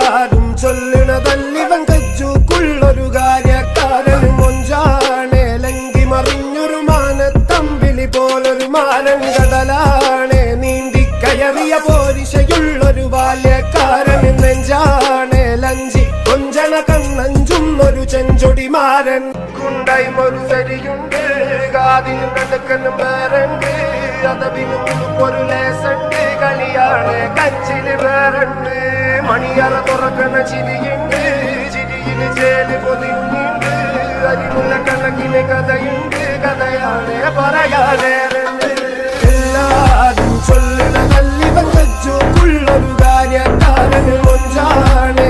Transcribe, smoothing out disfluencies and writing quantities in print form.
എല്ലാരും ചൊല്ലണതല്ലിവൻ കജ്ജൂക്കുള്ളൊരു കാര്യക്കാരൻ മൊഞ്ചാണ് ലങ്കി മറിഞ്ഞൊരു മാനത്തമ്പിളി പോലൊരു മാനൻ കടലാണ് നീന്തിക്കയറിയ പോരിശയുള്ളൊരു ബാല്യക്കാരൻ നെഞ്ചാണ് ലഞ്ചി കൊഞ്ചന കണ്ണഞ്ചുന്നൊരു ചെഞ്ചൊടിമാരൻ കുണ്ടായ്മൊരു സരിയുണ്ട് കാതിനും കടുക്കനും വേറുണ്ട് അതവിനും ഒരു ലേസുണ്ട് കളിയാണ് കച്ചില് വേറുണ്ട് മണിയറ തുറക്കണ ചിരിയുണ്ട് ചിരിയില് ചേല് പൊതിഞ്ഞുണ്ട് അരിമുള്ള കണക്കിന് കഥയുണ്ട് കഥയാണ് പറയാനേറുണ്ട് എല്ലാരും ചൊല്ലണ കല്ലിവൻ കജ്ജൂക്കുള്ളൊരു കാര്യക്കാരന് മൊഞ്ചാണ്